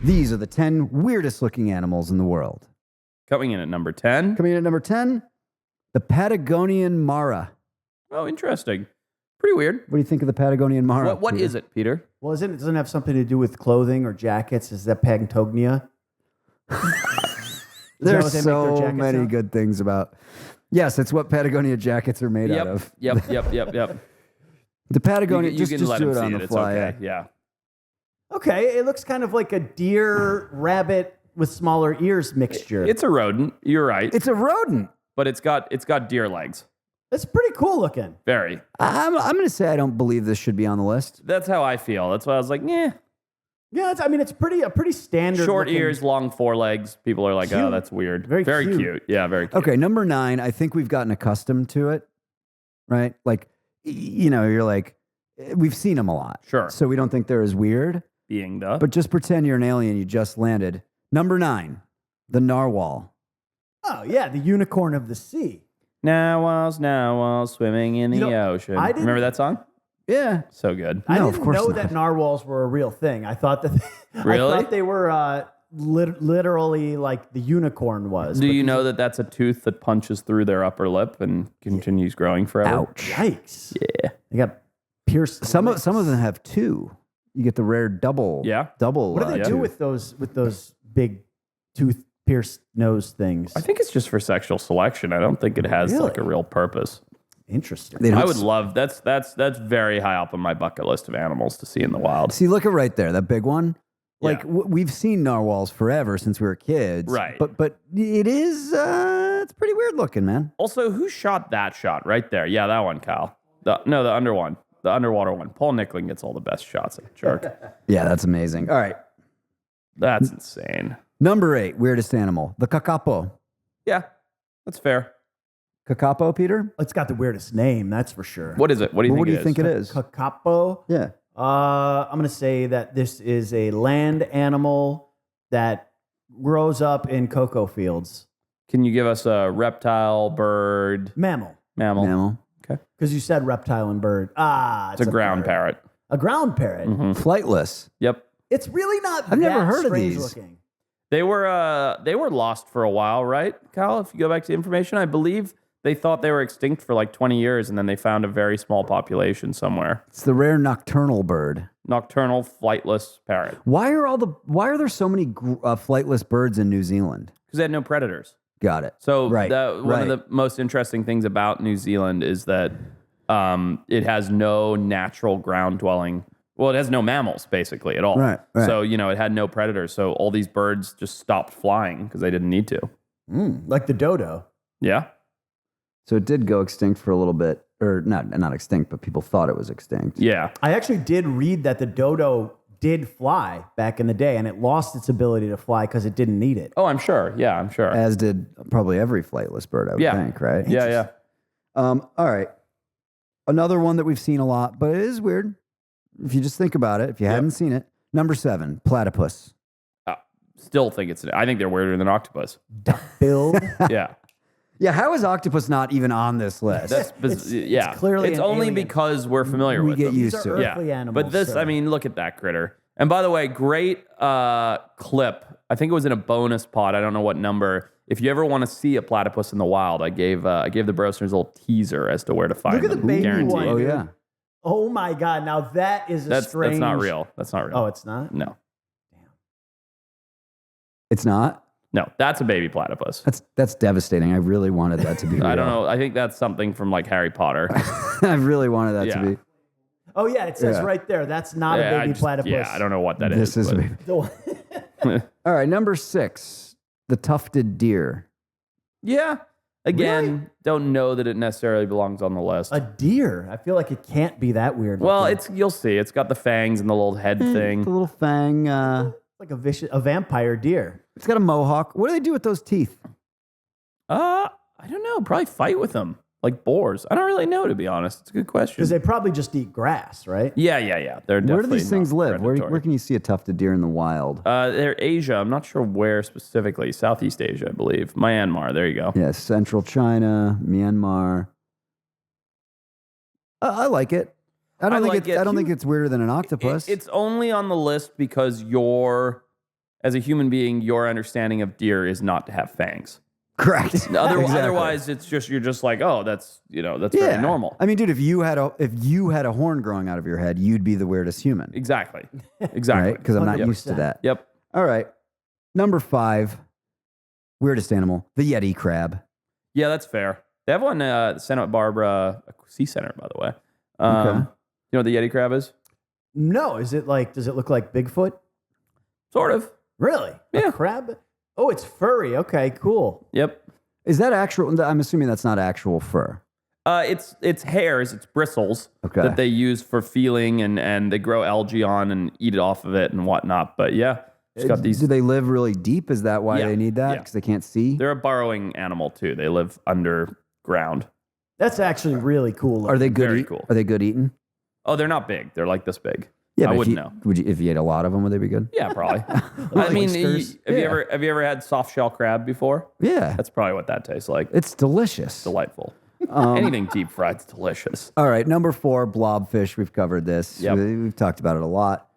These are the 10 weirdest looking animals in the world. Coming in at number 10. Coming in at number 10, the Patagonian Mara. Oh, interesting. Pretty weird. What do you think of the Patagonian Mara? What is it, Peter? Well, doesn't it have something to do with clothing or jackets? Is that Patagonia? There's what they make their so jackets many out? good things about. Yes, it's what Patagonia jackets are made out of. Yep. The Patagonia, You just can let do him it on see the it. fly. It's okay. Yeah. Okay, it looks kind of like a deer rabbit with smaller ears mixture. It's a rodent. You're right. It's a rodent. But it's got deer legs. It's pretty cool looking. Very. I'm going to say I don't believe this should be on the list. That's how I feel. That's why I was like, yeah. Yeah, it's a pretty standard. Short looking- ears, long forelegs. People are like, oh, Cute. that's weird. Very cute. cute. Yeah, very cute. Okay, number 9, I think we've gotten accustomed to it, right? Like, you're like, we've seen them a lot. Sure. So we don't think they're as weird, Being the. but just pretend you're an alien, you just landed. Number 9, the narwhal. Oh yeah, the unicorn of the sea. Narwhals swimming in the ocean. I didn't- Remember that song? Yeah. So good. I No, of didn't course know not. that narwhals were a real thing. I thought that Really? I thought they were literally like the unicorn was. Do but you these know are- that that's a tooth that punches through their upper lip and continues growing forever? Ouch. Yikes! Yeah. They got pierced. Some lips. of them have 2. You get the rare double. Yeah. Double. What do they do tooth. with those big tooth pierced nose things? I think it's just for sexual selection. I don't think it has like a Really? real purpose. Interesting. They don't I would love that's very high up on my bucket list of animals to see in the wild. See, look at right there, that big one. Like Yeah. we've seen narwhals forever since we were kids, Right. But it is it's pretty weird looking, man. Also, who shot that shot right there? Yeah, that one, Kyle. The underwater one. Paul Nickling gets all the best shots. Jerk. Yeah, that's amazing. All right, That's insane. number 8, weirdest animal, the kakapo. Yeah, that's fair. Kakapo, Peter. It's got the weirdest name, that's for sure. What is it? What do you What think do you think it is? Kakapo. Yeah. I'm gonna say that this is a land animal that grows up in cocoa fields. Can you give us a reptile, bird, Mammal, mammal? Okay. because you said reptile and bird. It's a ground bird. parrot. A ground parrot. Flightless. Yep. It's really not. I've never that heard of strange these. Looking. They were lost for a while, right, Kyle? If you go back to the information, I believe they thought they were extinct for like 20 years, and then they found a very small population somewhere. It's the rare nocturnal bird. Nocturnal, flightless parrot. Why are there so many flightless birds in New Zealand? Because they had no predators. Got it. So Right, one of the most interesting things about New Zealand is that it has no natural ground dwelling. Well, it has no mammals basically at all. Right. So, it had no predators. So all these birds just stopped flying because they didn't need to. Like the dodo. Yeah. So it did go extinct for a little bit, or not extinct, but people thought it was extinct. Yeah. I actually did read that the dodo did fly back in the day, and it lost its ability to fly because it didn't need it. Oh, I'm sure. Yeah, I'm sure. As did probably every flightless bird, I would Yeah. think, right? Yeah. All right. Another one that we've seen a lot, but it is weird. If you just think about it, if you hadn't seen it. Number 7, platypus. Still think I think they're weirder than octopus. Build. Yeah. Yeah, how is octopus not even on this list? It's clearly It's an only alien. because we're familiar We with get them. used These to are it. earthly Yeah. animals. But this, sir. look at that critter. And by the way, great clip. I think it was in a bonus pod. I don't know what number. If you ever want to see a platypus in the wild, I gave the Brosners a little teaser as to where to find Look at them. the baby Guaranteed. one. Oh, dude. yeah. Oh my God! Now that is That's strange. not real. That's not real. Oh, it's not. No. It's not? No, that's a baby platypus. That's devastating. I really wanted that to be real. I don't know. I think that's something from like Harry Potter. I really wanted that Yeah. to be. Oh yeah, it says Yeah. right there. That's not Yeah, a baby platypus. Yeah, I don't know what that is. This is a but- baby. All right, number 6, the tufted deer. Yeah. Again, don't know that it necessarily belongs on the list. A deer. I feel like it can't be that weird. Well, looking. you'll see. It's got the fangs and the little head The thing. little fang. like a vampire deer. It's got a mohawk. What do they do with those teeth? I don't know. Probably fight with them like boars. I don't really know, to be honest. It's a good question. Because they probably just eat grass, right? Yeah. They're Where do definitely these things not live? Where predatory. can you see a tufted deer in the wild? They're Asia. I'm not sure where specifically. Southeast Asia, I believe. Myanmar. There you go. Yeah, central China, Myanmar. I like it. I don't think it's weirder than an octopus. It's only on the list because you're as a human being, your understanding of deer is not to have fangs. Correct. Exactly. Otherwise, it's just you're just like, oh, that's very normal. I mean, dude, if you had a horn growing out of your head, you'd be the weirdest human, Exactly. right? Because I'm not used to that. Yep. All right. Number 5, weirdest animal, the Yeti crab. Yeah, that's fair. They have one Santa Barbara Sea Center, by the way. Okay. You know what the Yeti crab is? No, is it like? Does it look like Bigfoot? Sort of. Really? Yeah. A crab? Oh, it's furry. Okay, cool. Yep. Is that actual? I'm assuming that's not actual fur. It's hairs, it's bristles Okay. that they use for feeling, and they grow algae on and eat it off of it and whatnot. But yeah, it's got these. Do they live really deep? Is that why Yeah. they need that? Yeah. Because they can't see? They're a burrowing animal too. They live underground. That's actually really cool. Are they good? Very cool. Are they good eating? Oh, they're not big. They're like this big. Yeah, I but wouldn't know. If you ate a lot of them, would they be good? Yeah, probably. I Like mean, oysters? have you ever had soft shell crab before? Yeah, That's probably what that tastes like. it's delicious. Delightful. Anything deep fried is delicious. All right, number 4, blobfish. We've covered this. Yep. We've talked about it a lot.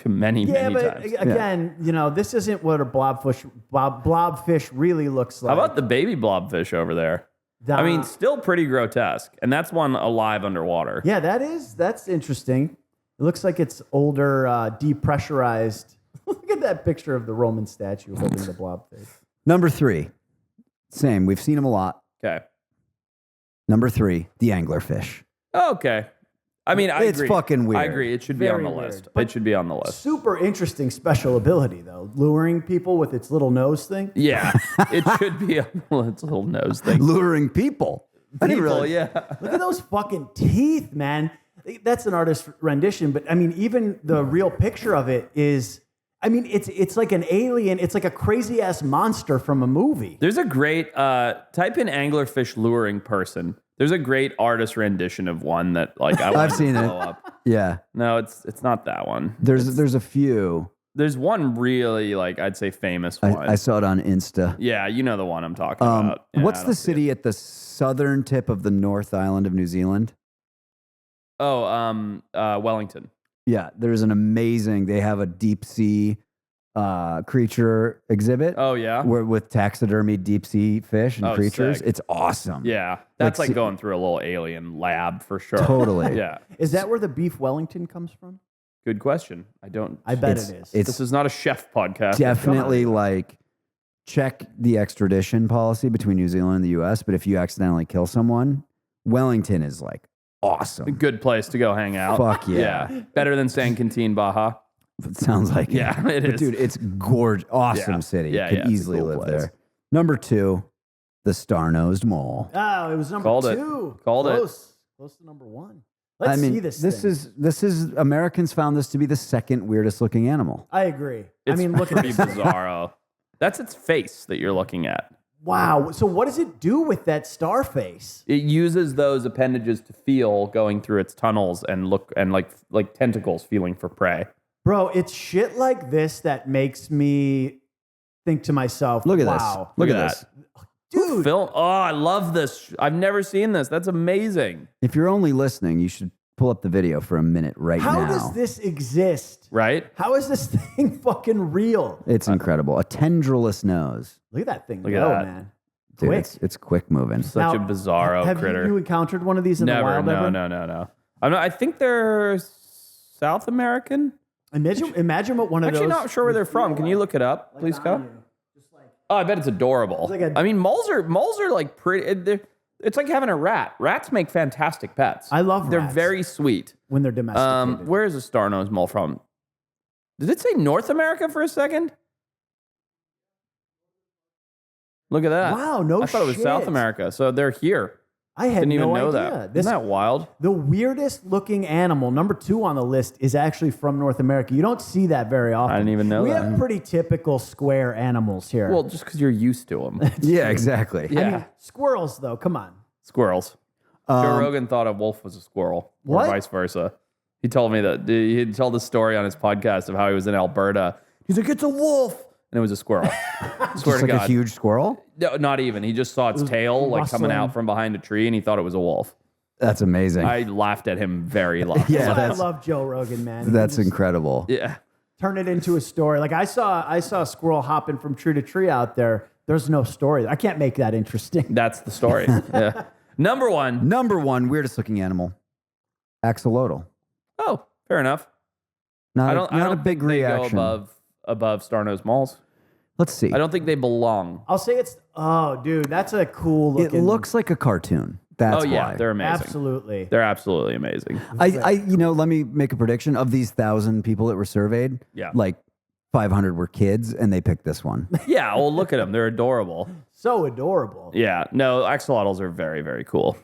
Many but times. again, this isn't what a blobfish really looks like. How about the baby blobfish over there? I mean, still pretty grotesque, and that's one alive underwater. Yeah, that's interesting. It looks like it's older, depressurized. Look at that picture of the Roman statue holding the blobfish. Number 3, same. We've seen them a lot. Okay. Number 3, the anglerfish. Okay. I mean, It's agree. fucking weird. I agree. It should be on Very the weird. list. But- It should be on the list. Super interesting special ability, though. Luring people with its little nose thing. Yeah, it should be on its little nose thing. Luring people. I didn't People, realize- yeah. Look at those fucking teeth, man. That's an artist rendition, but I mean, even the real picture of it is, I mean, it's like an alien. It's like a crazy ass monster from a movie. There's a great type in anglerfish luring person. There's a great artist rendition of one that like I've seen it. blow up. Yeah. No, it's not that one. There's a few. There's one really like I'd say famous one. I saw it on Insta. Yeah, you know the one I'm talking about. Yeah, What's I the don't see it. city at the southern tip of the North Island of New Zealand? Oh, Wellington. Yeah, there's an amazing. They have a deep sea creature exhibit. Oh yeah. With taxidermy deep sea fish and Oh, creatures. sick. It's awesome. Yeah, that's like see- going through a little alien lab for sure. Totally. Yeah. Is that where the beef Wellington comes from? Good question. I don't. I bet It's- it is. it's- This is not a chef podcast. Definitely like check the extradition policy between New Zealand and the US, but if you accidentally kill someone, Wellington is like A awesome. good place to go hang out. Fuck yeah. Better than San Quintin, Baja. It sounds like Yeah, it But is. dude, it's gorgeous. Awesome Yeah. city. Yeah, Could yeah, it's a easily cool live place. there. Number 2, the star-nosed mole. Oh, it was number Called it. 2. Called it. Close to number 1. Let's I mean, see this. this thing. is Americans found this to be the second weirdest looking animal. I agree. It's I mean, look at pretty this. bizarro. That's its face that you're looking at. Wow. So what does it do with that star face? It uses those appendages to feel going through its tunnels and look and like tentacles feeling for prey. Bro, it's shit like this that makes me think to myself, Look at wow. this. Look at at this. Dude, Film. Oh, I love this. I've never seen this. That's amazing. If you're only listening, you should pull up the video for a minute right how now. does this exist? Right? How is this thing fucking real? It's incredible. A tendrilless nose. Look at that thing Look at go, that. man. Dude, Quick. it's quick moving. Such Now, a bizarro have critter. you encountered one of these in the Never. wild No, ever? no. I think they're South American. Imagine what one of Actually, those. not sure where they're from. Can you look it up, please, on Kyle? you. Just like, Oh, I bet it's adorable. It's like a- I mean, moles are like pretty. It's like having a rat. Rats make fantastic pets. I love They're rats. very sweet. when they're domesticated. Where is a star-nosed mole from? Did it say North America for a second? Look at that. Wow, no I thought it was South shit. America. So they're here. I had Didn't even no know idea. that. This, Isn't that wild? the weirdest looking animal, number 2 on the list, is actually from North America. You don't see that very often. I didn't even know we that. have pretty typical square animals here. Well, just because you're used to them. Yeah, exactly. Yeah. I mean, squirrels, though. Come on. Squirrels. Joe Rogan thought a wolf was a squirrel, or What? vice versa. He told me that he'd tell the story on his podcast of how he was in Alberta. He's like, it's a wolf, and it was a squirrel. Swear Just to like God. a huge squirrel. No, not even. He just saw its tail like coming rustling. out from behind a tree, and he thought it was a wolf. That's amazing. I laughed at him very loud. Yeah, That's why I that's- love Joe Rogan, man. He That's just incredible. Yeah. turn it into a story. Like I saw a squirrel hopping from tree to tree out there. There's no story. I can't make that interesting. That's the story. Yeah. Number one. Number one, weirdest looking animal, axolotl. Oh, fair enough. Not I don't a big think they reaction. go above Star-Nosed Moles. Let's see. I don't think they belong. I'll say it's. Oh, dude, that's a cool It looking. looks like a cartoon. That's Oh yeah, why. they're amazing. absolutely. They're absolutely amazing. Let me make a prediction. Of these 1,000 people that were surveyed, Yeah. like 500 were kids, and they picked this one. Yeah, well, look at them. They're adorable. So adorable. Yeah, no, axolotls are very, very cool.